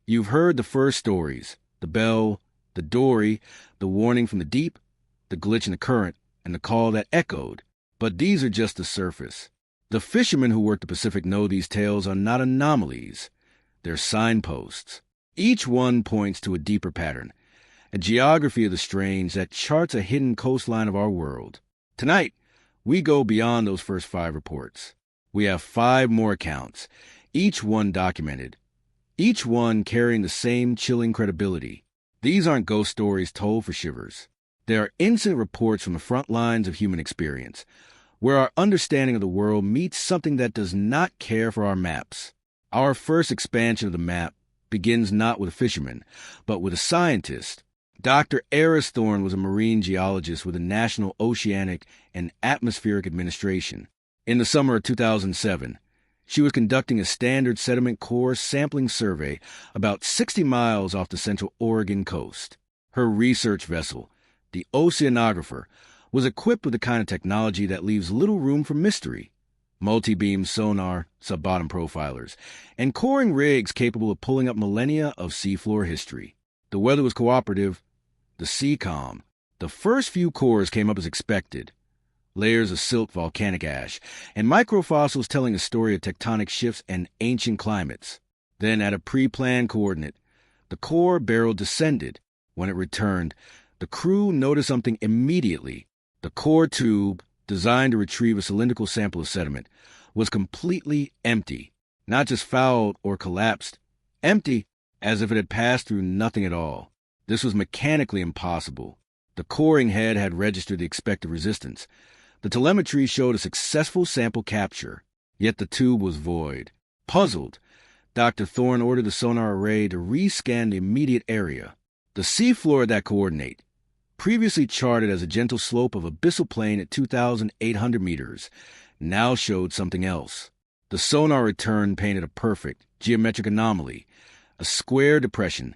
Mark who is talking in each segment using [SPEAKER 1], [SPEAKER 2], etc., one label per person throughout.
[SPEAKER 1] You've heard the first stories, the bell, the dory, the warning from the deep, the glitch in the current, and the call that echoed. But these are just the surface. The fishermen who work the Pacific know these tales are not anomalies. They're signposts. Each one points to a deeper pattern, a geography of the strange that charts a hidden coastline of our world. Tonight, we go beyond those first 5 reports. We have 5 more accounts, each one documented, each one carrying the same chilling credibility. These aren't ghost stories told for shivers. They are incident reports from the front lines of human experience, where our understanding of the world meets something that does not care for our maps. Our first expansion of the map begins not with a fisherman, but with a scientist. Dr. Eris Thorne was a marine geologist with the National Oceanic and Atmospheric Administration. In the summer of 2007, she was conducting a standard sediment core sampling survey about 60 miles off the central Oregon coast. Her research vessel, the Oceanographer, was equipped with the kind of technology that leaves little room for mystery. Multi-beam sonar, sub-bottom profilers, and coring rigs capable of pulling up millennia of seafloor history. The weather was cooperative, the sea calm. The first few cores came up as expected. Layers of silt volcanic ash, and microfossils telling a story of tectonic shifts and ancient climates. Then, at a pre-planned coordinate, the core barrel descended. When it returned, the crew noticed something immediately. The core tube, designed to retrieve a cylindrical sample of sediment, was completely empty. Not just fouled or collapsed, empty, as if it had passed through nothing at all. This was mechanically impossible. The coring head had registered the expected resistance. The telemetry showed a successful sample capture, yet the tube was void. Puzzled, Dr. Thorne ordered the sonar array to rescan the immediate area. The seafloor of that coordinate, previously charted as a gentle slope of abyssal plain at 2,800 meters, now showed something else. The sonar return painted a perfect geometric anomaly, a square depression,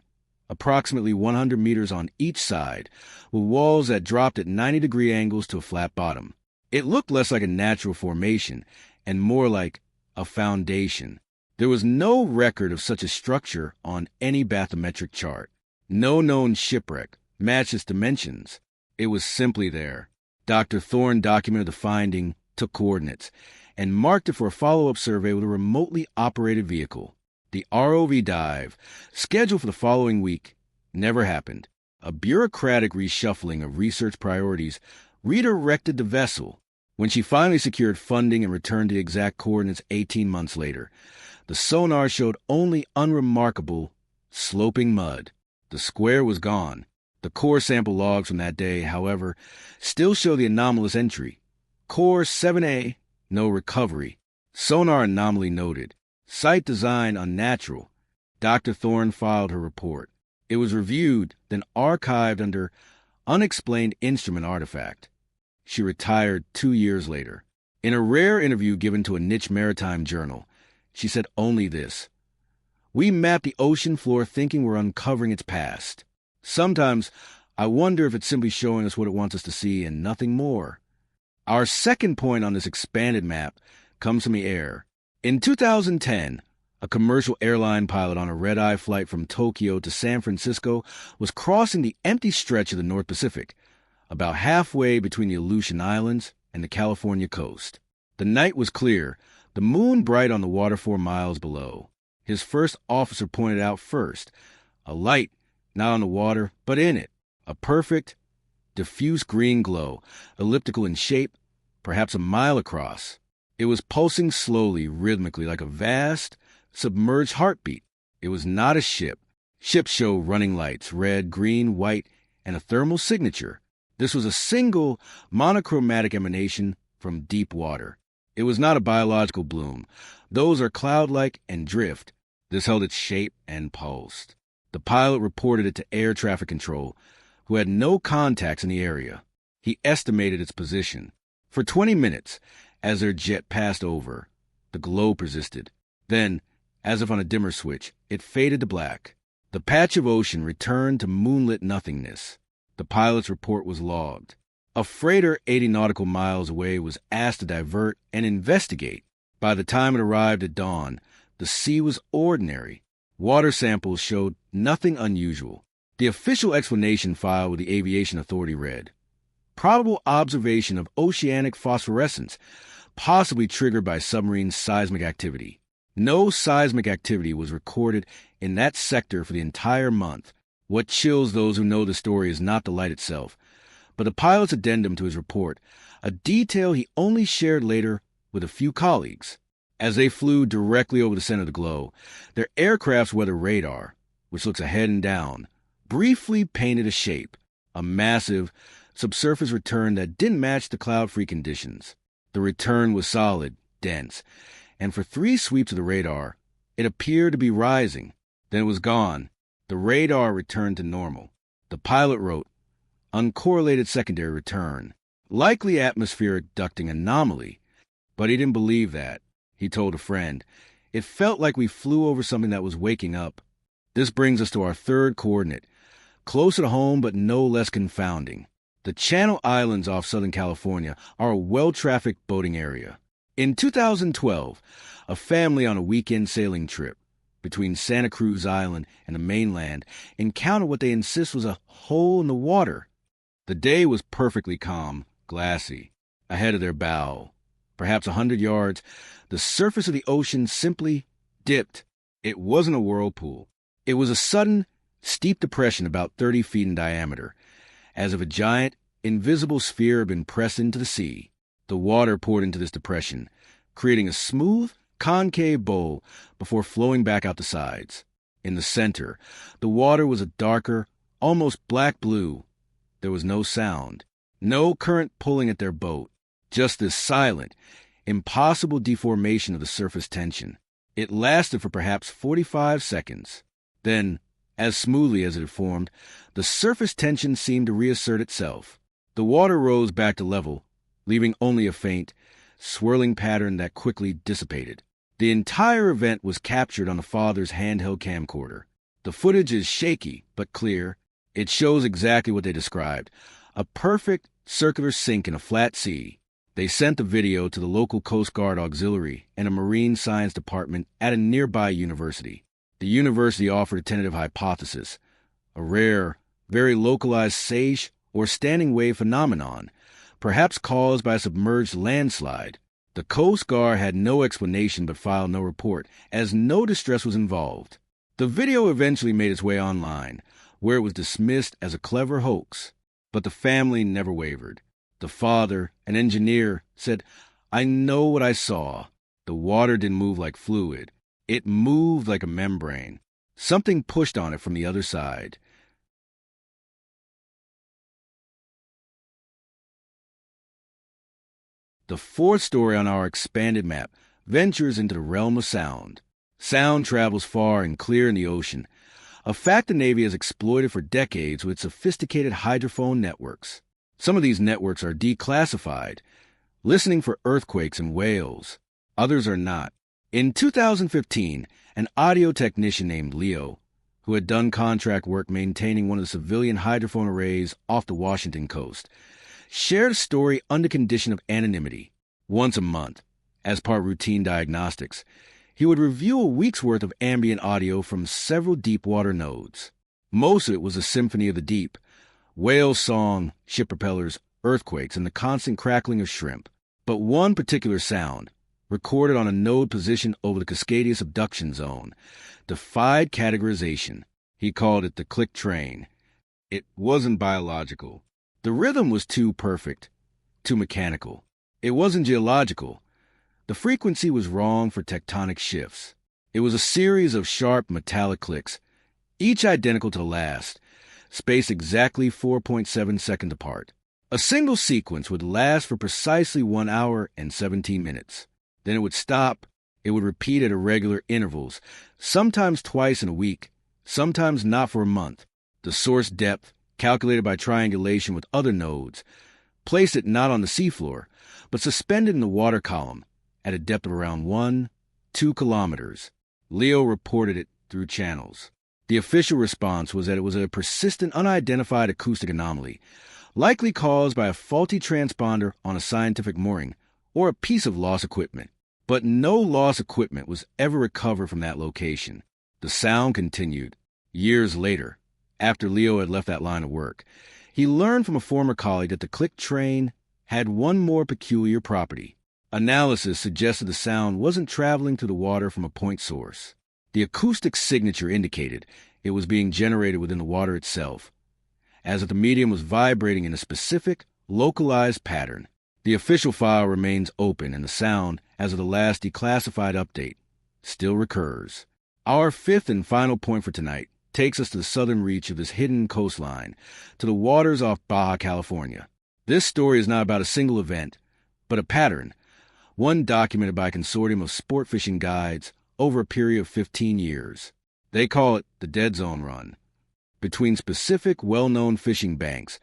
[SPEAKER 1] approximately 100 meters on each side, with walls that dropped at 90-degree angles to a flat bottom. It looked less like a natural formation and more like a foundation. There was no record of such a structure on any bathymetric chart. No known shipwreck matched its dimensions. It was simply there. Dr. Thorne documented the finding, took coordinates, and marked it for a follow-up survey with a remotely operated vehicle. The ROV dive, scheduled for the following week, never happened. A bureaucratic reshuffling of research priorities redirected the vessel. When she finally secured funding and returned to the exact coordinates 18 months later, the sonar showed only unremarkable, sloping mud. The square was gone. The core sample logs from that day, however, still show the anomalous entry. Core 7A, no recovery. Sonar anomaly noted. Site design unnatural. Dr. Thorne filed her report. It was reviewed, then archived under unexplained instrument artifact. She retired 2 years later. In a rare interview given to a niche maritime journal, she said only this: "We map the ocean floor thinking we're uncovering its past. Sometimes I wonder if it's simply showing us what it wants us to see and nothing more." Our second point on this expanded map comes from the air. In 2010, a commercial airline pilot on a red-eye flight from Tokyo to San Francisco was crossing the empty stretch of the North Pacific, about halfway between the Aleutian Islands and the California coast. The night was clear, the moon bright on the water 4 miles below. His first officer pointed out first, a light, not on the water, but in it, a perfect, diffuse green glow, elliptical in shape, perhaps a mile across. It was pulsing slowly, rhythmically, like a vast, submerged heartbeat. It was not a ship. Ships show running lights, red, green, white, and a thermal signature. This was a single, monochromatic emanation from deep water. It was not a biological bloom. Those are cloud-like and drift. This held its shape and pulsed. The pilot reported it to air traffic control, who had no contacts in the area. He estimated its position. For 20 minutes, as their jet passed over, the glow persisted. Then, as if on a dimmer switch, it faded to black. The patch of ocean returned to moonlit nothingness. The pilot's report was logged. A freighter 80 nautical miles away was asked to divert and investigate. By the time it arrived at dawn, the sea was ordinary, Water samples showed nothing unusual. The official explanation filed with the Aviation Authority read, "Probable observation of oceanic phosphorescence, possibly triggered by submarine seismic activity." No seismic activity was recorded in that sector for the entire month. What chills those who know the story is not the light itself, but the pilot's addendum to his report, a detail he only shared later with a few colleagues. As they flew directly over the center of the glow, their aircraft's weather radar, which looks ahead and down, briefly painted a shape, a massive, subsurface return that didn't match the cloud-free conditions. The return was solid, dense, and for 3 sweeps of the radar, it appeared to be rising. Then it was gone. The radar returned to normal. The pilot wrote, "Uncorrelated secondary return. Likely atmospheric ducting anomaly." But he didn't believe that. He told a friend, "It felt like we flew over something that was waking up." This brings us to our third coordinate, closer to home but no less confounding. The Channel Islands off Southern California are a well-trafficked boating area. In 2012, a family on a weekend sailing trip between Santa Cruz Island and the mainland encountered what they insist was a hole in the water. The day was perfectly calm, glassy. Ahead of their bow, perhaps 100 yards, the surface of the ocean simply dipped. It wasn't a whirlpool. It was a sudden, steep depression about 30 feet in diameter, as if a giant, invisible sphere had been pressed into the sea. The water poured into this depression, creating a smooth, concave bowl before flowing back out the sides. In the center, the water was a darker, almost black blue. There was no sound, no current pulling at their boat, just this silent, impossible deformation of the surface tension. It lasted for perhaps 45 seconds. Then, as smoothly as it had formed, the surface tension seemed to reassert itself. The water rose back to level, leaving only a faint, swirling pattern that quickly dissipated. The entire event was captured on the father's handheld camcorder. The footage is shaky but clear. It shows exactly what they described, a perfect circular sink in a flat sea. They sent the video to the local Coast Guard auxiliary and a marine science department at a nearby university. The university offered a tentative hypothesis, a rare, very localized seiche or standing wave phenomenon, perhaps caused by a submerged landslide. The Coast Guard had no explanation but filed no report, as no distress was involved. The video eventually made its way online, where it was dismissed as a clever hoax. But the family never wavered. The father, an engineer, said, "I know what I saw. The water didn't move like fluid. It moved like a membrane. Something pushed on it from the other side." The fourth story on our expanded map ventures into the realm of sound. Sound travels far and clear in the ocean, a fact the Navy has exploited for decades with sophisticated hydrophone networks. Some of these networks are declassified, listening for earthquakes and whales. Others are not. In 2015, an audio technician named Leo, who had done contract work maintaining one of the civilian hydrophone arrays off the Washington coast, shared a story under condition of anonymity. Once a month, as part of routine diagnostics, he would review a week's worth of ambient audio from several deep-water nodes. Most of it was a symphony of the deep, whale song, ship propellers, earthquakes, and the constant crackling of shrimp. But one particular sound, recorded on a node positioned over the Cascadia subduction zone, defied categorization. He called it the click train. It wasn't biological. The rhythm was too perfect, too mechanical. It wasn't geological. The frequency was wrong for tectonic shifts. It was a series of sharp metallic clicks, each identical to the last, spaced exactly 4.7 seconds apart. A single sequence would last for precisely 1 hour and 17 minutes. Then it would stop. It would repeat at irregular intervals, sometimes twice in a week, sometimes not for a month. The source depth, calculated by triangulation with other nodes, placed it not on the seafloor, but suspended in the water column at a depth of around 1-2 kilometers. Leo reported it through channels. The official response was that it was a persistent, unidentified acoustic anomaly, likely caused by a faulty transponder on a scientific mooring or a piece of lost equipment. But no lost equipment was ever recovered from that location. The sound continued. Years later, after Leo had left that line of work, he learned from a former colleague that the click train had one more peculiar property. Analysis suggested the sound wasn't traveling through the water from a point source. The acoustic signature indicated it was being generated within the water itself, as if the medium was vibrating in a specific, localized pattern. The official file remains open, and the sound, as of the last declassified update, still recurs. Our fifth and final point for tonight takes us to the southern reach of this hidden coastline, to the waters off Baja California. This story is not about a single event, but a pattern, one documented by a consortium of sport fishing guides over a period of 15 years. They call it the Dead Zone Run. Between specific, well-known fishing banks,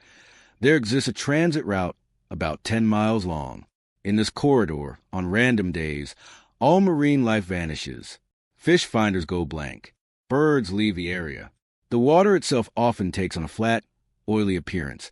[SPEAKER 1] there exists a transit route about 10 miles long. In this corridor, on random days, all marine life vanishes. Fish finders go blank. Birds leave the area. The water itself often takes on a flat, oily appearance,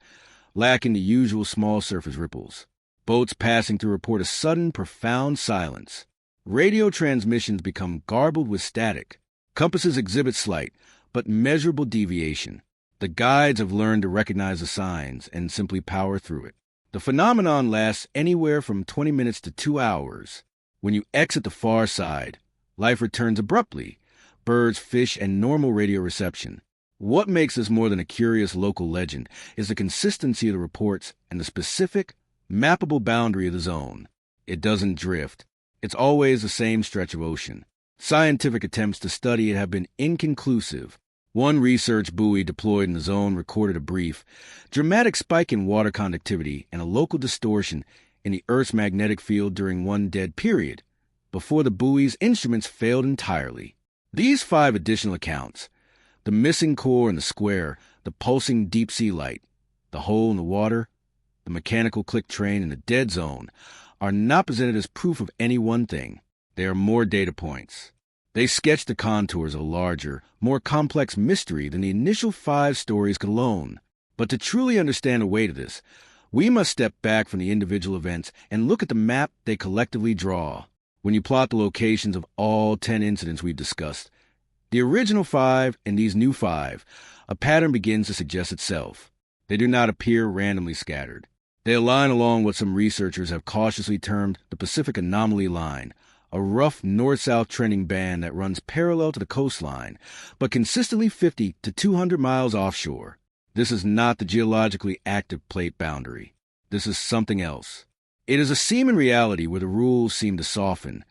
[SPEAKER 1] lacking the usual small surface ripples. Boats passing through report a sudden, profound silence. Radio transmissions become garbled with static. Compasses exhibit slight, but measurable deviation. The guides have learned to recognize the signs and simply power through it. The phenomenon lasts anywhere from 20 minutes to 2 hours. When you exit the far side, life returns abruptly. Birds, fish, and normal radio reception. What makes this more than a curious local legend is the consistency of the reports and the specific, mappable boundary of the zone. It doesn't drift. It's always the same stretch of ocean. Scientific attempts to study it have been inconclusive. One research buoy deployed in the zone recorded a brief, dramatic spike in water conductivity and a local distortion in the Earth's magnetic field during one dead period, before the buoy's instruments failed entirely. These 5 additional accounts, the missing core in the square, the pulsing deep-sea light, the hole in the water, the mechanical click train, and the dead zone, are not presented as proof of any one thing. They are more data points. They sketch the contours of a larger, more complex mystery than the initial 5 stories could alone. But to truly understand the weight of this, we must step back from the individual events and look at the map they collectively draw. When you plot the locations of all 10 incidents we've discussed, the original 5 and these new 5, a pattern begins to suggest itself. They do not appear randomly scattered. They align along what some researchers have cautiously termed the Pacific Anomaly Line, a rough north-south trending band that runs parallel to the coastline, but consistently 50 to 200 miles offshore. This is not the geologically active plate boundary. This is something else. It is a seam in reality where the rules seem to soften,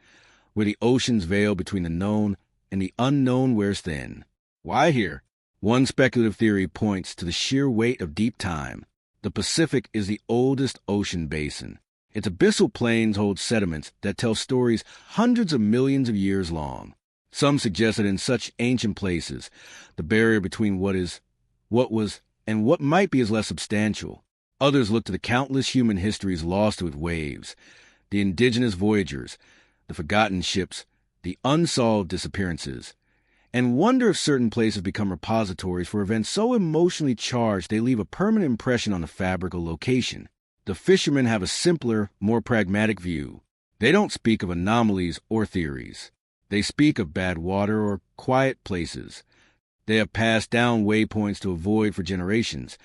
[SPEAKER 1] where the ocean's veil between the known and the unknown wears thin. Why here? One speculative theory points to the sheer weight of deep time. The Pacific is the oldest ocean basin. Its abyssal plains hold sediments that tell stories hundreds of millions of years long. Some suggest that in such ancient places, the barrier between what was, and what might be is less substantial. Others look to the countless human histories lost with waves, the indigenous voyagers, the forgotten ships, the unsolved disappearances, and wonder if certain places become repositories for events so emotionally charged they leave a permanent impression on the fabric of location. The fishermen have a simpler, more pragmatic view. They don't speak of anomalies or theories. They speak of bad water or quiet places. They have passed down waypoints to avoid for generations,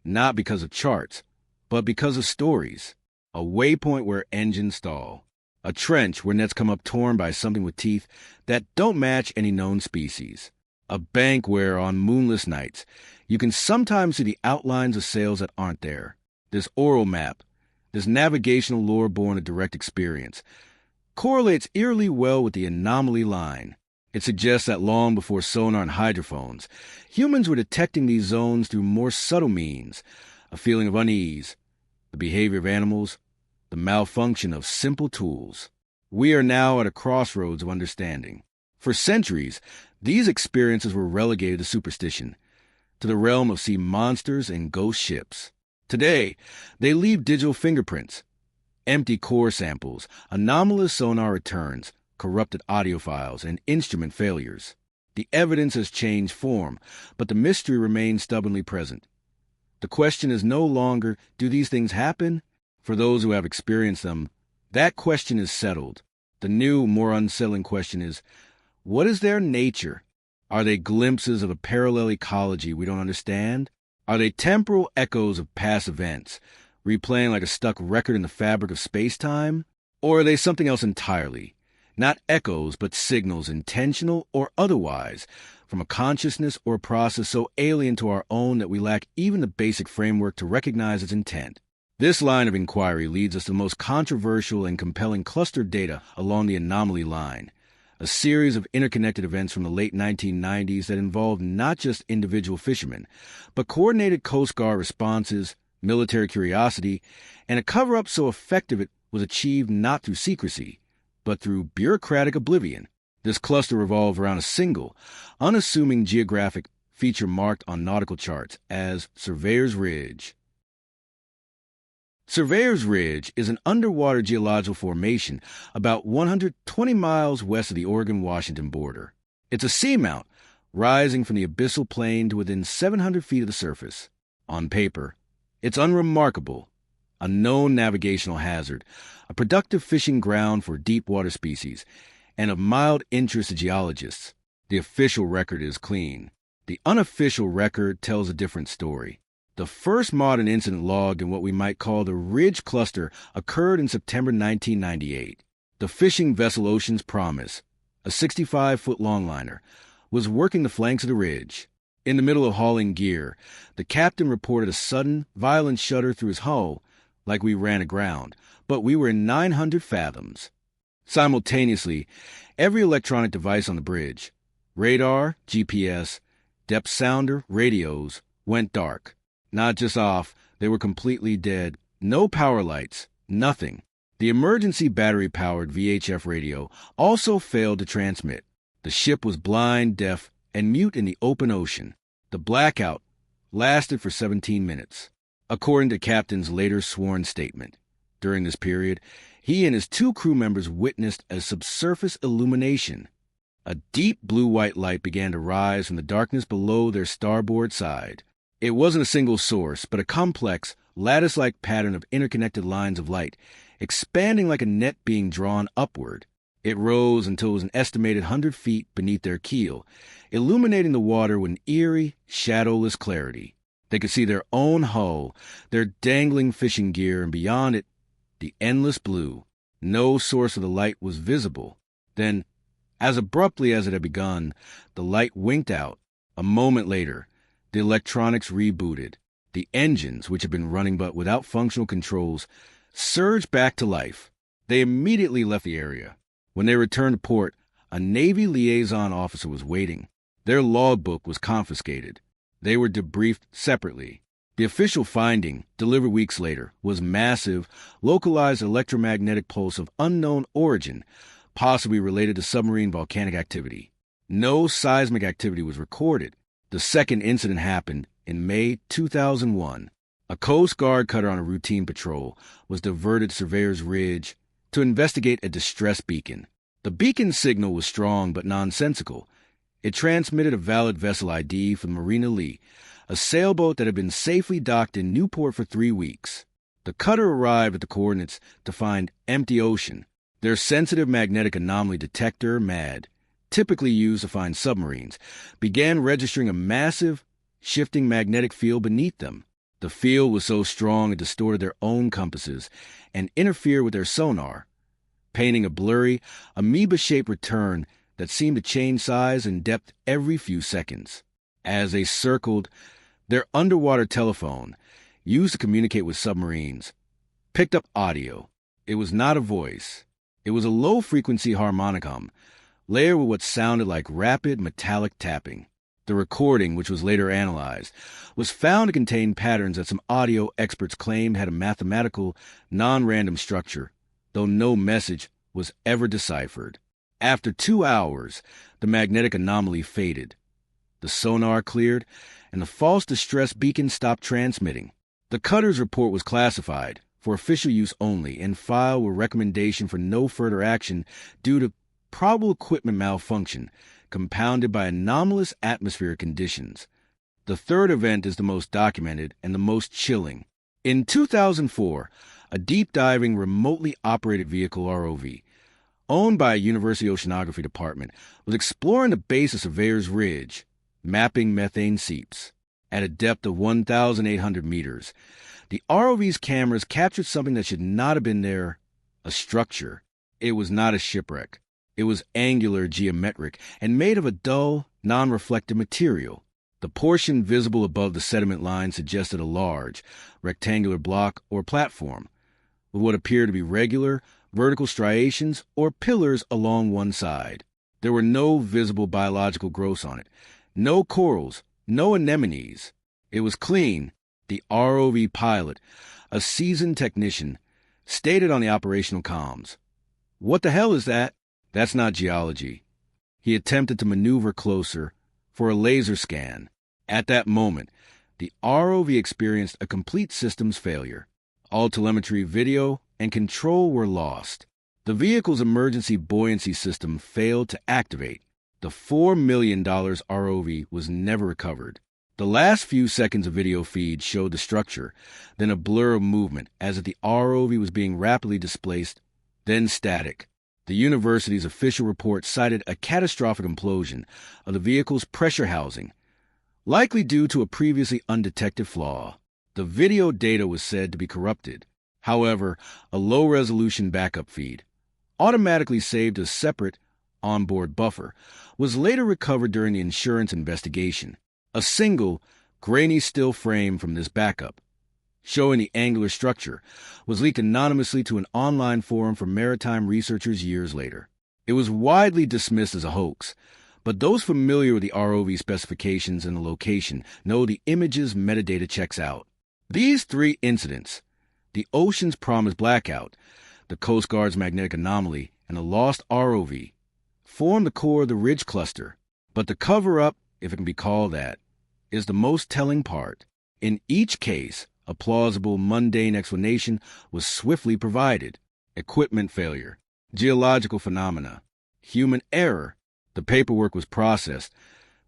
[SPEAKER 1] not because of charts, but because of stories. A waypoint where engines stall. A trench where nets come up torn by something with teeth that don't match any known species. A bank where, on moonless nights, you can sometimes see the outlines of sails that aren't there. This oral map, this navigational lore born of direct experience, correlates eerily well with the anomaly line. It suggests that long before sonar and hydrophones, humans were detecting these zones through more subtle means, a feeling of unease, the behavior of animals, the malfunction of simple tools. We are now at a crossroads of understanding. For centuries, these experiences were relegated to superstition, to the realm of sea monsters and ghost ships. Today, they leave digital fingerprints, empty core samples, anomalous sonar returns, corrupted audio files, and instrument failures. The evidence has changed form, but the mystery remains stubbornly present. The question is no longer, do these things happen? For those who have experienced them, that question is settled. The new, more unsettling question is, what is their nature? Are they glimpses of a parallel ecology we don't understand? Are they temporal echoes of past events, replaying like a stuck record in the fabric of space-time? Or are they something else entirely? Not echoes, but signals, intentional or otherwise, from a consciousness or a process so alien to our own that we lack even the basic framework to recognize its intent. This line of inquiry leads us to the most controversial and compelling clustered data along the anomaly line, a series of interconnected events from the late 1990s that involved not just individual fishermen, but coordinated Coast Guard responses, military curiosity, and a cover-up so effective it was achieved not through secrecy, but through bureaucratic oblivion. This cluster revolved around a single, unassuming geographic feature marked on nautical charts as Surveyor's Ridge. Surveyor's Ridge is an underwater geological formation about 120 miles west of the Oregon-Washington border. It's a seamount rising from the abyssal plain to within 700 feet of the surface. On paper, it's unremarkable, a known navigational hazard, a productive fishing ground for deep-water species, and of mild interest to geologists. The official record is clean. The unofficial record tells a different story. The first modern incident logged in what we might call the Ridge Cluster occurred in September 1998. The fishing vessel Ocean's Promise, a 65-foot longliner, was working the flanks of the ridge. In the middle of hauling gear, the captain reported a sudden, violent shudder through his hull, like we ran aground, but we were in 900 fathoms. Simultaneously, every electronic device on the bridge, radar, GPS, depth sounder, radios, went dark. Not just off, they were completely dead. No power lights, nothing. The emergency battery-powered VHF radio also failed to transmit. The ship was blind, deaf, and mute in the open ocean. The blackout lasted for 17 minutes. According to Captain's later sworn statement, during this period, he and his 2 crew members witnessed a subsurface illumination. A deep blue-white light began to rise from the darkness below their starboard side. It wasn't a single source, but a complex, lattice-like pattern of interconnected lines of light, expanding like a net being drawn upward. It rose until it was an estimated 100 feet beneath their keel, illuminating the water with an eerie, shadowless clarity. They could see their own hull, their dangling fishing gear, and beyond it, the endless blue. No source of the light was visible. Then, as abruptly as it had begun, the light winked out. A moment later, the electronics rebooted. The engines, which had been running but without functional controls, surged back to life. They immediately left the area. When they returned to port, a Navy liaison officer was waiting. Their logbook was confiscated. They were debriefed separately. The official finding, delivered weeks later, was massive, localized electromagnetic pulse of unknown origin, possibly related to submarine volcanic activity. No seismic activity was recorded. The second incident happened in May 2001. A Coast Guard cutter on a routine patrol was diverted to Surveyor's Ridge to investigate a distress beacon. The beacon signal was strong but nonsensical. It transmitted a valid vessel ID from Marina Lee, a sailboat that had been safely docked in Newport for 3 weeks. The cutter arrived at the coordinates to find empty ocean. Their sensitive magnetic anomaly detector, MAD, typically used to find submarines, began registering a massive, shifting magnetic field beneath them. The field was so strong it distorted their own compasses and interfered with their sonar, painting a blurry, amoeba-shaped return that seemed to change size and depth every few seconds. As they circled, their underwater telephone, used to communicate with submarines, picked up audio. It was not a voice. It was a low-frequency harmonic hum, layered with what sounded like rapid metallic tapping. The recording, which was later analyzed, was found to contain patterns that some audio experts claimed had a mathematical, non-random structure, though no message was ever deciphered. After 2 hours, the magnetic anomaly faded. The sonar cleared, and the false distress beacon stopped transmitting. The cutter's report was classified, for official use only, and filed with recommendation for no further action due to probable equipment malfunction, compounded by anomalous atmospheric conditions. The third event is the most documented and the most chilling. In 2004, a deep-diving, remotely operated vehicle, ROV, owned by a University Oceanography department, was exploring the base of Surveyor's Ridge, mapping methane seeps. At a depth of 1,800 meters, the ROV's cameras captured something that should not have been there, a structure. It was not a shipwreck. It was angular geometric and made of a dull, non-reflective material. The portion visible above the sediment line suggested a large, rectangular block or platform, with what appeared to be regular, vertical striations or pillars along one side. There were no visible biological growths on it, no corals, no anemones. It was clean. The ROV pilot, a seasoned technician, stated on the operational comms, "What the hell is that? That's not geology." He attempted to maneuver closer for a laser scan. At that moment, the ROV experienced a complete systems failure. All telemetry, video, and control were lost. The vehicle's emergency buoyancy system failed to activate. The $4 million ROV was never recovered. The last few seconds of video feed showed the structure, then a blur of movement as if the ROV was being rapidly displaced, then static. The university's official report cited a catastrophic implosion of the vehicle's pressure housing, likely due to a previously undetected flaw. The video data was said to be corrupted. However, a low-resolution backup feed, automatically saved as separate onboard buffer, was later recovered during the insurance investigation. A single, grainy still frame from this backup, showing the angular structure, was leaked anonymously to an online forum for maritime researchers years later. It was widely dismissed as a hoax, but those familiar with the ROV specifications and the location know the image's metadata checks out. These three incidents, the Ocean's Promise blackout, the Coast Guard's magnetic anomaly, and the lost ROV, form the core of the Ridge cluster. But the cover-up, if it can be called that, is the most telling part. In each case, a plausible, mundane explanation was swiftly provided. Equipment failure, geological phenomena, human error. The paperwork was processed.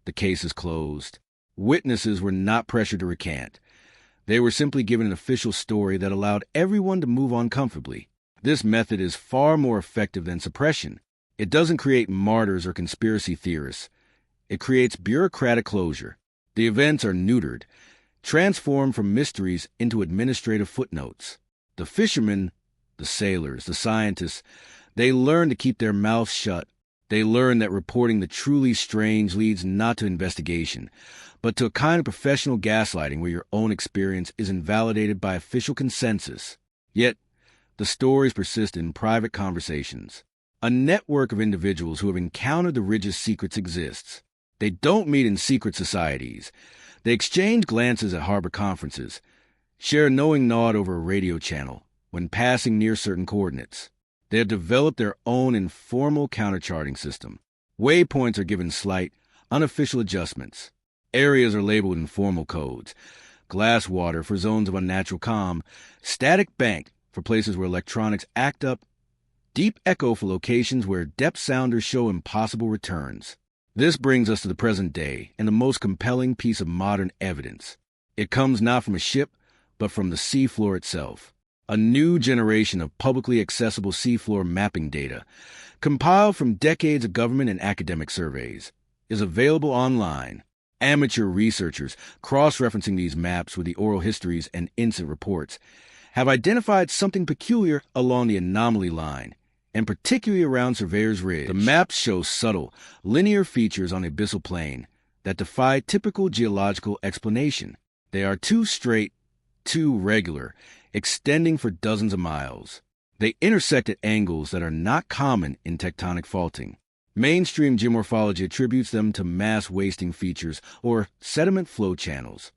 [SPEAKER 1] The case is closed. Witnesses were not pressured to recant. They were simply given an official story that allowed everyone to move on comfortably. This method is far more effective than suppression. It doesn't create martyrs or conspiracy theorists. It creates bureaucratic closure. The events are neutered, transformed from mysteries into administrative footnotes. The fishermen, the sailors, the scientists, they learn to keep their mouths shut. They learn that reporting the truly strange leads not to investigation, but to a kind of professional gaslighting where your own experience is invalidated by official consensus. Yet, the stories persist in private conversations. A network of individuals who have encountered the Ridge's secrets exists. They don't meet in secret societies. They exchange glances at harbor conferences, share a knowing nod over a radio channel when passing near certain coordinates. They have developed their own informal countercharting system. Waypoints are given slight, unofficial adjustments. Areas are labeled in formal codes. Glass water for zones of unnatural calm. Static bank for places where electronics act up. Deep echo for locations where depth sounders show impossible returns. This brings us to the present day and the most compelling piece of modern evidence. It comes not from a ship, but from the seafloor itself. A new generation of publicly accessible seafloor mapping data, compiled from decades of government and academic surveys, is available online. Amateur researchers, cross-referencing these maps with the oral histories and incident reports, have identified something peculiar along the anomaly line, and particularly around Surveyor's Ridge. The maps show subtle, linear features on the abyssal plain that defy typical geological explanation. They are too straight, too regular, extending for dozens of miles. They intersect at angles that are not common in tectonic faulting. Mainstream geomorphology attributes them to mass-wasting features or sediment flow channels,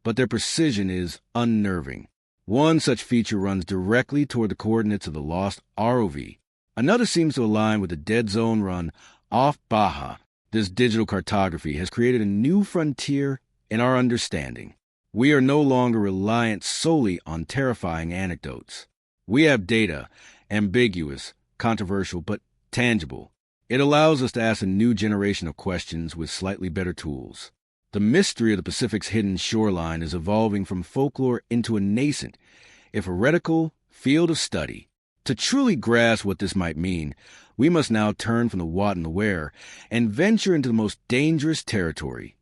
[SPEAKER 1] but their precision is unnerving. One such feature runs directly toward the coordinates of the lost ROV. Another seems to align with the dead zone run off Baja. This digital cartography has created a new frontier in our understanding. We are no longer reliant solely on terrifying anecdotes. We have data, ambiguous, controversial, but tangible. It allows us to ask a new generation of questions with slightly better tools. The mystery of the Pacific's hidden shoreline is evolving from folklore into a nascent, if heretical, field of study. To truly grasp what this might mean, we must now turn from the what and the where and venture into the most dangerous territory,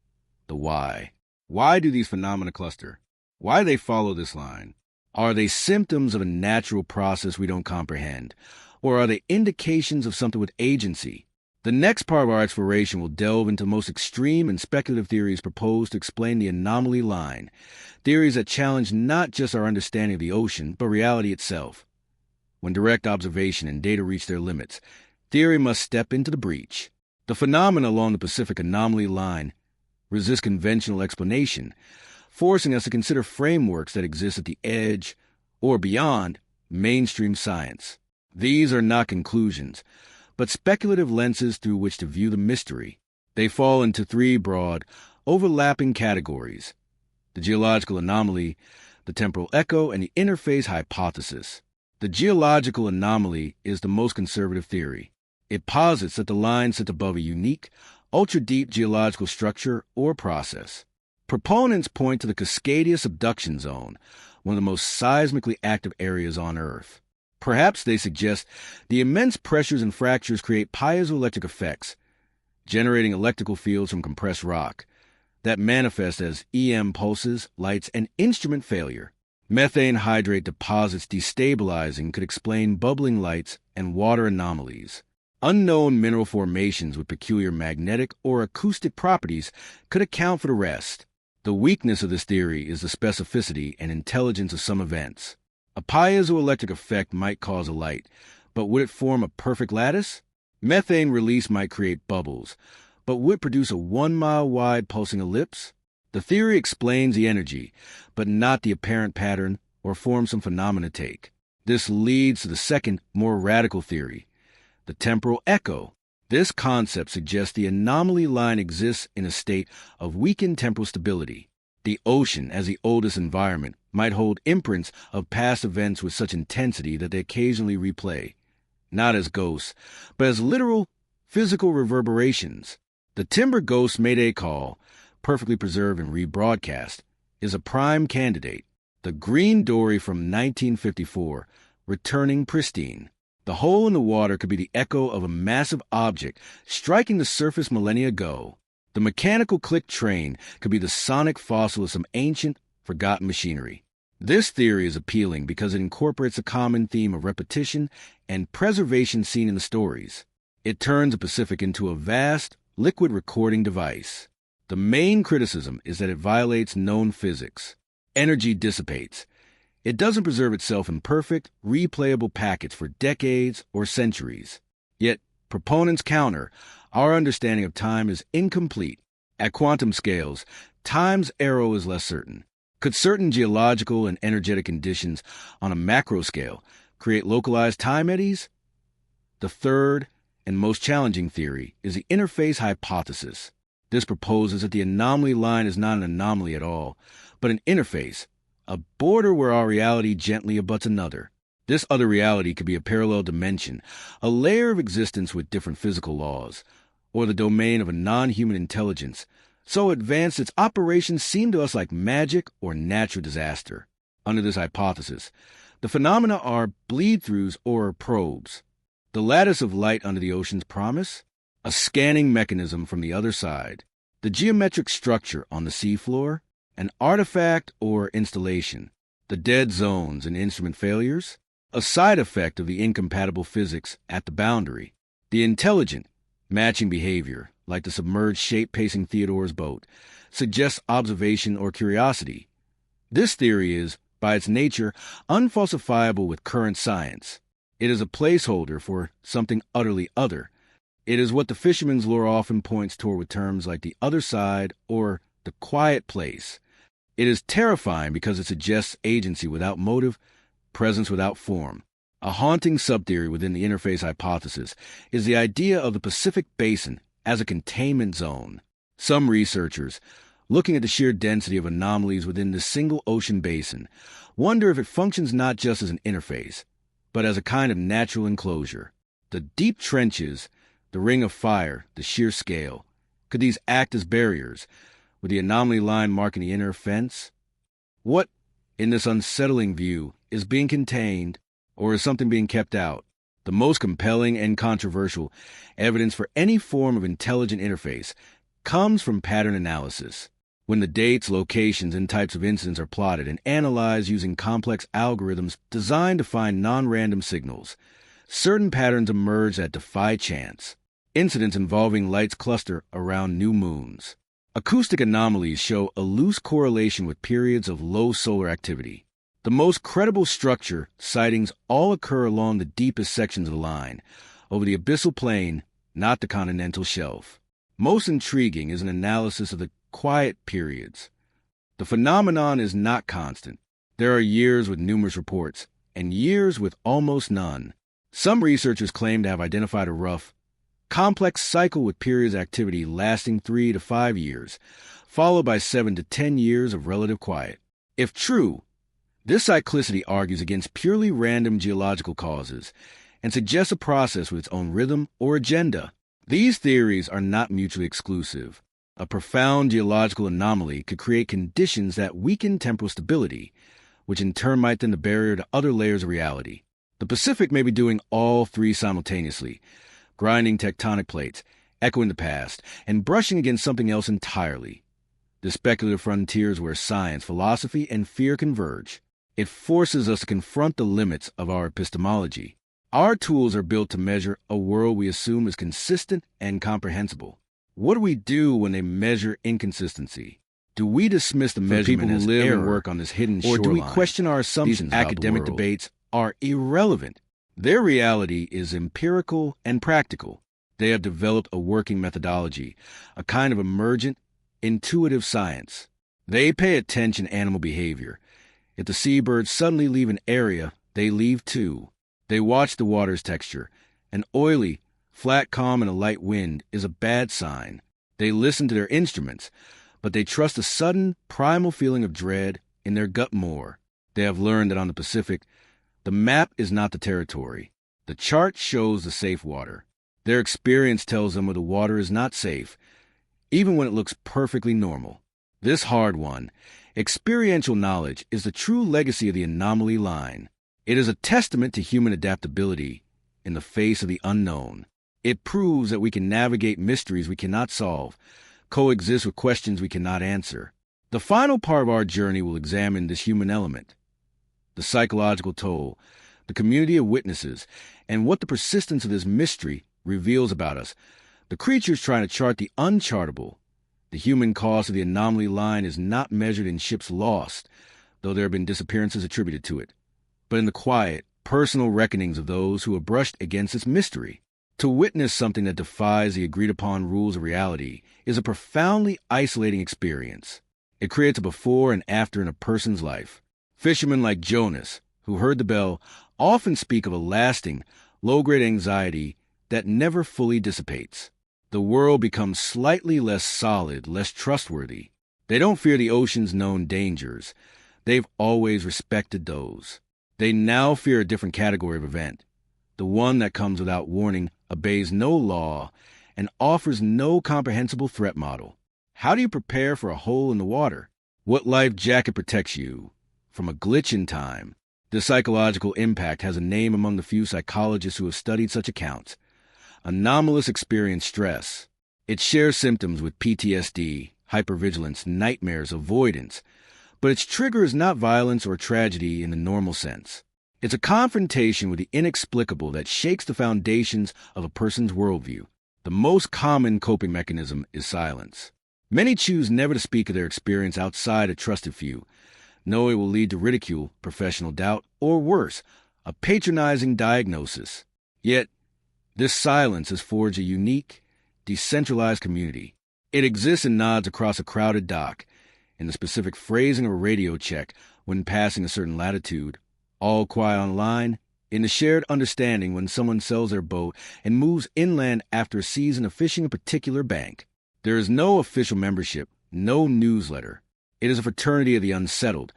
[SPEAKER 1] the why. Why do these phenomena cluster? Why do they follow this line? Are they symptoms of a natural process we don't comprehend? Or are they indications of something with agency? The next part of our exploration will delve into the most extreme and speculative theories proposed to explain the anomaly line, theories that challenge not just our understanding of the ocean, but reality itself. When direct observation and data reach their limits, theory must step into the breach. The phenomena along the Pacific anomaly line resist conventional explanation, forcing us to consider frameworks that exist at the edge or beyond mainstream science. These are not conclusions, but speculative lenses through which to view the mystery. They fall into three broad, overlapping categories: the geological anomaly, the temporal echo, and the interface hypothesis. The geological anomaly is the most conservative theory. It posits that the line sits above a unique, ultra-deep geological structure or process. Proponents point to the Cascadia subduction zone, one of the most seismically active areas on Earth. Perhaps they suggest the immense pressures and fractures create piezoelectric effects, generating electrical fields from compressed rock that manifest as EM pulses, lights, and instrument failure. Methane hydrate deposits destabilizing could explain bubbling lights and water anomalies. Unknown mineral formations with peculiar magnetic or acoustic properties could account for the rest. The weakness of this theory is the specificity and intelligence of some events. A piezoelectric effect might cause a light, but would it form a perfect lattice? Methane release might create bubbles, but would it produce a 1-mile-wide pulsing ellipse? The theory explains the energy, but not the apparent pattern or form some phenomena take. This leads to the second, more radical theory, the temporal echo. This concept suggests the anomaly line exists in a state of weakened temporal stability. The ocean, as the oldest environment, might hold imprints of past events with such intensity that they occasionally replay, not as ghosts, but as literal, physical reverberations. The timber ghost Mayday call, perfectly preserved and rebroadcast, is a prime candidate. The green dory from 1954, returning pristine. The hole in the water could be the echo of a massive object striking the surface millennia ago. The mechanical click train could be the sonic fossil of some ancient, forgotten machinery. This theory is appealing because it incorporates a common theme of repetition and preservation seen in the stories. It turns the Pacific into a vast, liquid recording device. The main criticism is that it violates known physics. Energy dissipates. It doesn't preserve itself in perfect, replayable packets for decades or centuries. Yet, proponents counter, our understanding of time is incomplete. At quantum scales, time's arrow is less certain. Could certain geological and energetic conditions on a macro scale create localized time eddies? The third and most challenging theory is the interface hypothesis. This proposes that the anomaly line is not an anomaly at all, but an interface, a border where our reality gently abuts another. This other reality could be a parallel dimension, a layer of existence with different physical laws, or the domain of a non-human intelligence, so advanced its operations seem to us like magic or natural disaster. Under this hypothesis, the phenomena are bleed-throughs or probes. The lattice of light under the ocean's promise? A scanning mechanism from the other side. The geometric structure on the seafloor? An artifact or installation. The dead zones and instrument failures? A side effect of the incompatible physics at the boundary. The intelligent, matching behavior, like the submerged shape pacing Theodore's boat, suggests observation or curiosity. This theory is, by its nature, unfalsifiable with current science. It is a placeholder for something utterly other. It is what the fisherman's lore often points toward with terms like the other side or the quiet place. It is terrifying because it suggests agency without motive, presence without form. A haunting subtheory within the interface hypothesis is the idea of the Pacific Basin as a containment zone. Some researchers, looking at the sheer density of anomalies within this single ocean basin, wonder if it functions not just as an interface, but as a kind of natural enclosure. The deep trenches, the ring of fire, the sheer scale. Could these act as barriers, with the anomaly line marking the inner fence? What, in this unsettling view, is being contained Or is something being kept out? The most compelling and controversial evidence for any form of intelligent interface comes from pattern analysis. When the dates, locations, and types of incidents are plotted and analyzed using complex algorithms designed to find non-random signals, certain patterns emerge that defy chance. Incidents involving lights cluster around new moons. Acoustic anomalies show a loose correlation with periods of low solar activity. The most credible structure sightings all occur along the deepest sections of the line, over the abyssal plain, not the continental shelf. Most intriguing is an analysis of the quiet periods. The phenomenon is not constant. There are years with numerous reports, and years with almost none. Some researchers claim to have identified a rough, complex cycle with periods of activity lasting 3 to 5 years, followed by 7 to 10 years of relative quiet. If true, this cyclicity argues against purely random geological causes and suggests a process with its own rhythm or agenda. These theories are not mutually exclusive. A profound geological anomaly could create conditions that weaken temporal stability, which in turn might thin the barrier to other layers of reality. The Pacific may be doing all three simultaneously, grinding tectonic plates, echoing the past, and brushing against something else entirely. The speculative frontiers where science, philosophy, and fear converge. It forces us to confront the limits of our epistemology. Our tools are built to measure a world we assume is consistent and comprehensible. What do we do when they measure inconsistency? Do we dismiss the measurement as error and work on this hidden shoreline? Or do we question our assumptions? These academic debates are irrelevant. Their reality is empirical and practical. They have developed a working methodology, a kind of emergent, intuitive science. They pay attention to animal behavior. If the seabirds suddenly leave an area, they leave too. They watch the water's texture. An oily, flat calm and a light wind is a bad sign. They listen to their instruments, but they trust a sudden, primal feeling of dread in their gut more. They have learned that on the Pacific, the map is not the territory. The chart shows the safe water. Their experience tells them where the water is not safe, even when it looks perfectly normal. This hard one, experiential knowledge, is the true legacy of the anomaly line. It is a testament to human adaptability in the face of the unknown. It proves that we can navigate mysteries we cannot solve, coexist with questions we cannot answer. The final part of our journey will examine this human element, the psychological toll, the community of witnesses, and what the persistence of this mystery reveals about us. The creatures trying to chart the unchartable. The human cost of the anomaly line is not measured in ships lost, though there have been disappearances attributed to it, but in the quiet, personal reckonings of those who have brushed against its mystery. To witness something that defies the agreed-upon rules of reality is a profoundly isolating experience. It creates a before and after in a person's life. Fishermen like Jonas, who heard the bell, often speak of a lasting, low-grade anxiety that never fully dissipates. The world becomes slightly less solid, less trustworthy. They don't fear the ocean's known dangers. They've always respected those. They now fear a different category of event, the one that comes without warning, obeys no law, and offers no comprehensible threat model. How do you prepare for a hole in the water? What life jacket protects you from a glitch in time? The psychological impact has a name among the few psychologists who have studied such accounts. Anomalous experience stress. It shares symptoms with PTSD, hypervigilance, nightmares, avoidance, but its trigger is not violence or tragedy in the normal sense. It's a confrontation with the inexplicable that shakes the foundations of a person's worldview. The most common coping mechanism is silence. Many choose never to speak of their experience outside a trusted few, knowing it will lead to ridicule, professional doubt, or worse, a patronizing diagnosis. Yet, this silence has forged a unique, decentralized community. It exists in nods across a crowded dock, in the specific phrasing of a radio check when passing a certain latitude, all quiet on line, in the shared understanding when someone sells their boat and moves inland after a season of fishing a particular bank. There is no official membership, no newsletter. It is a fraternity of the unsettled,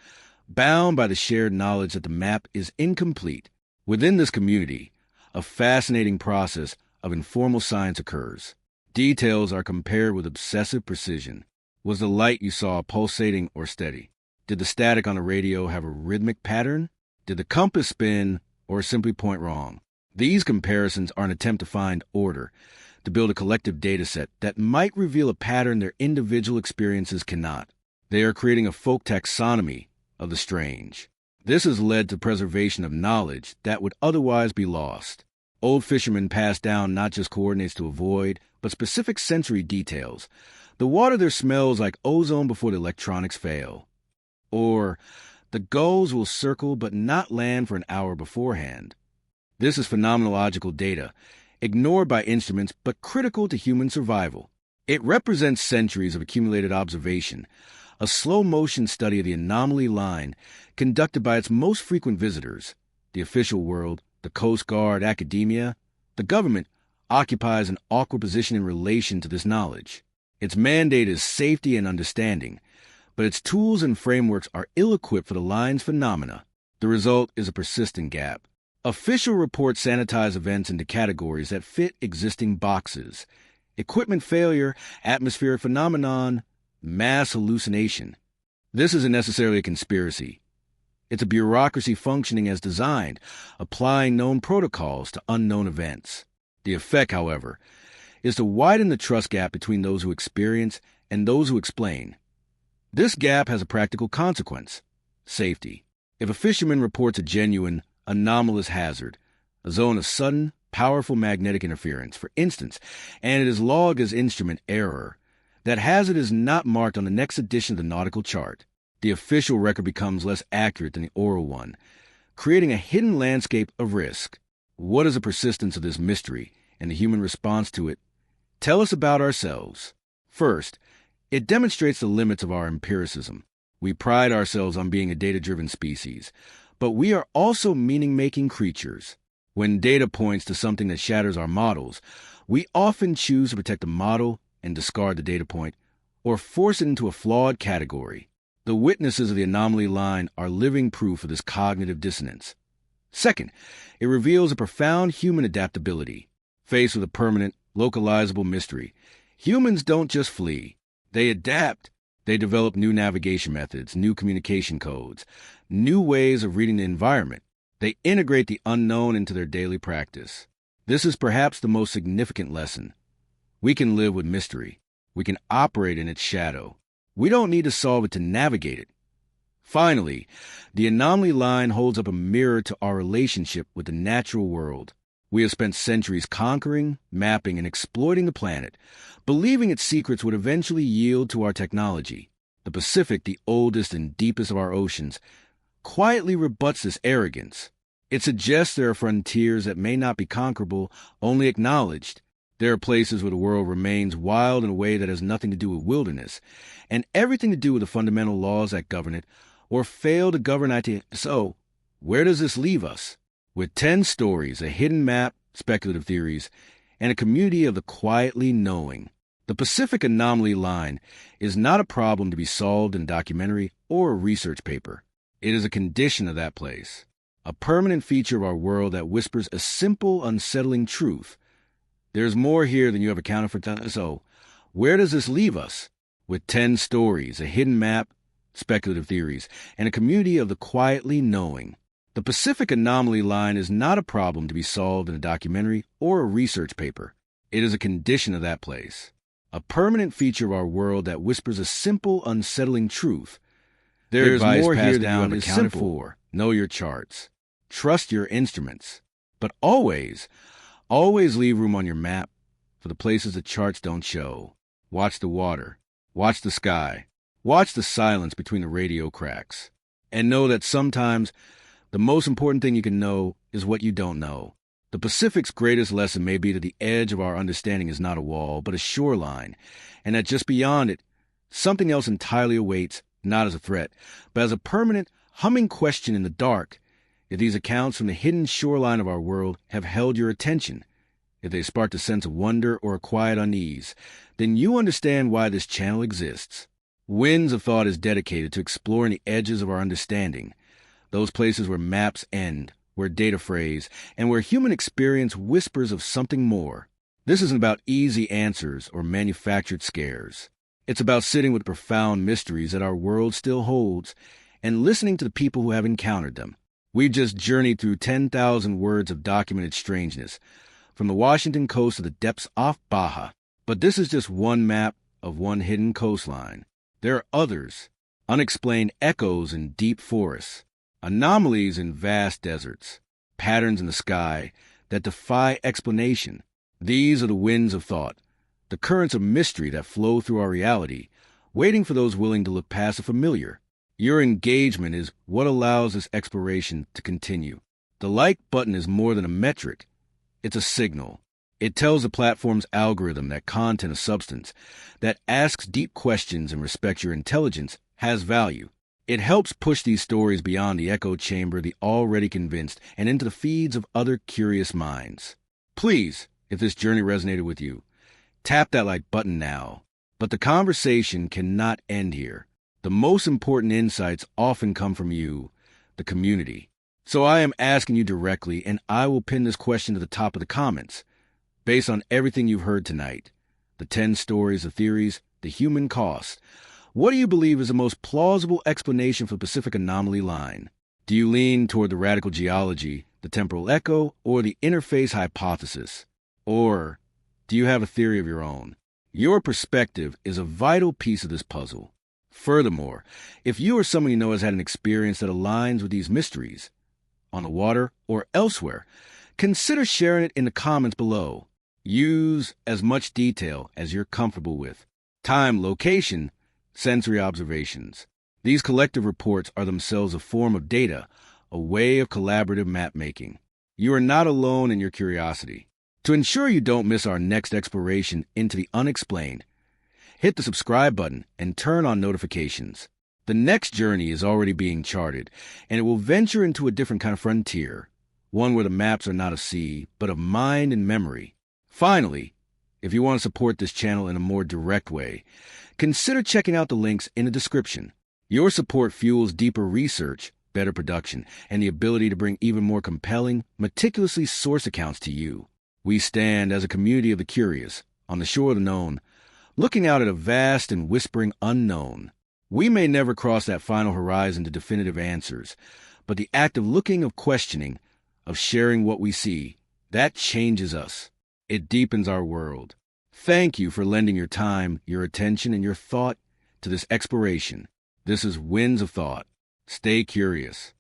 [SPEAKER 1] bound by the shared knowledge that the map is incomplete. Within this community, a fascinating process of informal science occurs. Details are compared with obsessive precision. Was the light you saw pulsating or steady? Did the static on the radio have a rhythmic pattern? Did the compass spin, or simply point wrong. These comparisons are an attempt to find order, to build a collective data set that might reveal a pattern their individual experiences cannot. They are creating a folk taxonomy of the strange. This has led to preservation of knowledge that would otherwise be lost. Old fishermen passed down not just coordinates to avoid, but specific sensory details. The water there smells like ozone before the electronics fail. Or, the gulls will circle but not land for an hour beforehand. This is phenomenological data, ignored by instruments but critical to human survival. It represents centuries of accumulated observation, a slow-motion study of the anomaly line conducted by its most frequent visitors, the official world, the Coast Guard, academia. The government occupies an awkward position in relation to this knowledge. Its mandate is safety and understanding, but its tools and frameworks are ill-equipped for the line's phenomena. The result is a persistent gap. Official reports sanitize events into categories that fit existing boxes: equipment failure, atmospheric phenomenon, mass hallucination. This isn't necessarily a conspiracy. It's a bureaucracy functioning as designed, applying known protocols to unknown events. The effect, however, is to widen the trust gap between those who experience and those who explain. This gap has a practical consequence: safety. If a fisherman reports a genuine, anomalous hazard, a zone of sudden, powerful magnetic interference, for instance, and it is logged as instrument error, that hazard is not marked on the next edition of the nautical chart. The official record becomes less accurate than the oral one, creating a hidden landscape of risk. What is the persistence of this mystery and the human response to it? Tell us about ourselves. First, it demonstrates the limits of our empiricism. We pride ourselves on being a data-driven species, but we are also meaning-making creatures. When data points to something that shatters our models, we often choose to protect the model and discard the data point, or force it into a flawed category. The witnesses of the anomaly line are living proof of this cognitive dissonance. Second, it reveals a profound human adaptability. Faced with a permanent, localizable mystery, humans don't just flee. They adapt. They develop new navigation methods, new communication codes, new ways of reading the environment. They integrate the unknown into their daily practice. This is perhaps the most significant lesson. We can live with mystery. We can operate in its shadow. We don't need to solve it to navigate it. Finally, the anomaly line holds up a mirror to our relationship with the natural world. We have spent centuries conquering, mapping, and exploiting the planet, believing its secrets would eventually yield to our technology. The Pacific, the oldest and deepest of our oceans, quietly rebuts this arrogance. It suggests there are frontiers that may not be conquerable, only acknowledged. There are places where the world remains wild in a way that has nothing to do with wilderness, and everything to do with the fundamental laws that govern it, or fail to govern it. So, where does this leave us? With 10 stories, a hidden map, speculative theories, and a community of the quietly knowing. The Pacific Anomaly Line is not a problem to be solved in a documentary or a research paper. It is a condition of that place, a permanent feature of our world that whispers a simple, unsettling truth. There's more here than you have accounted for. So, where does this leave us? With 10 stories, a hidden map, speculative theories, and a community of the quietly knowing. The Pacific Anomaly Line is not a problem to be solved in a documentary or a research paper. It is a condition of that place, a permanent feature of our world that whispers a simple, unsettling truth. There's more here than you have accounted for. Know your charts. Trust your instruments. But always leave room on your map for the places the charts don't show. Watch the water. Watch the sky. Watch the silence between the radio cracks. And know that sometimes the most important thing you can know is what you don't know. The Pacific's greatest lesson may be that the edge of our understanding is not a wall, but a shoreline, and that just beyond it, something else entirely awaits, not as a threat, but as a permanent, humming question in the dark. If these accounts from the hidden shoreline of our world have held your attention, if they sparked a sense of wonder or a quiet unease, then you understand why this channel exists. Winds of Thought is dedicated to exploring the edges of our understanding, those places where maps end, where data phrase, and where human experience whispers of something more. This isn't about easy answers or manufactured scares. It's about sitting with the profound mysteries that our world still holds and listening to the people who have encountered them. We've just journeyed through 10,000 words of documented strangeness, from the Washington coast to the depths off Baja. But this is just one map of one hidden coastline. There are others, unexplained echoes in deep forests, anomalies in vast deserts, patterns in the sky that defy explanation. These are the winds of thought, the currents of mystery that flow through our reality, waiting for those willing to look past the familiar. Your engagement is what allows this exploration to continue. The like button is more than a metric. It's a signal. It tells the platform's algorithm that content of substance that asks deep questions and respects your intelligence has value. It helps push these stories beyond the echo chamber of the already convinced and into the feeds of other curious minds. Please, if this journey resonated with you, tap that like button now. But the conversation cannot end here. The most important insights often come from you, the community. So I am asking you directly, and I will pin this question to the top of the comments. Based on everything you've heard tonight, the 10 stories, the theories, the human cost, what do you believe is the most plausible explanation for the Pacific Anomaly Line? Do you lean toward the radical geology, the temporal echo, or the interface hypothesis? Or do you have a theory of your own? Your perspective is a vital piece of this puzzle. Furthermore, if you or someone you know has had an experience that aligns with these mysteries, on the water or elsewhere, consider sharing it in the comments below. Use as much detail as you're comfortable with. Time, location, sensory observations. These collective reports are themselves a form of data, a way of collaborative map-making. You are not alone in your curiosity. To ensure you don't miss our next exploration into the unexplained, hit the subscribe button and turn on notifications. The next journey is already being charted, and it will venture into a different kind of frontier, one where the maps are not of sea, but of mind and memory. Finally, if you want to support this channel in a more direct way, consider checking out the links in the description. Your support fuels deeper research, better production, and the ability to bring even more compelling, meticulously sourced accounts to you. We stand as a community of the curious, on the shore of the known, looking out at a vast and whispering unknown. We may never cross that final horizon to definitive answers, but the act of looking, of questioning, of sharing what we see, that changes us. It deepens our world. Thank you for lending your time, your attention, and your thought to this exploration. This is Winds of Thought. Stay curious.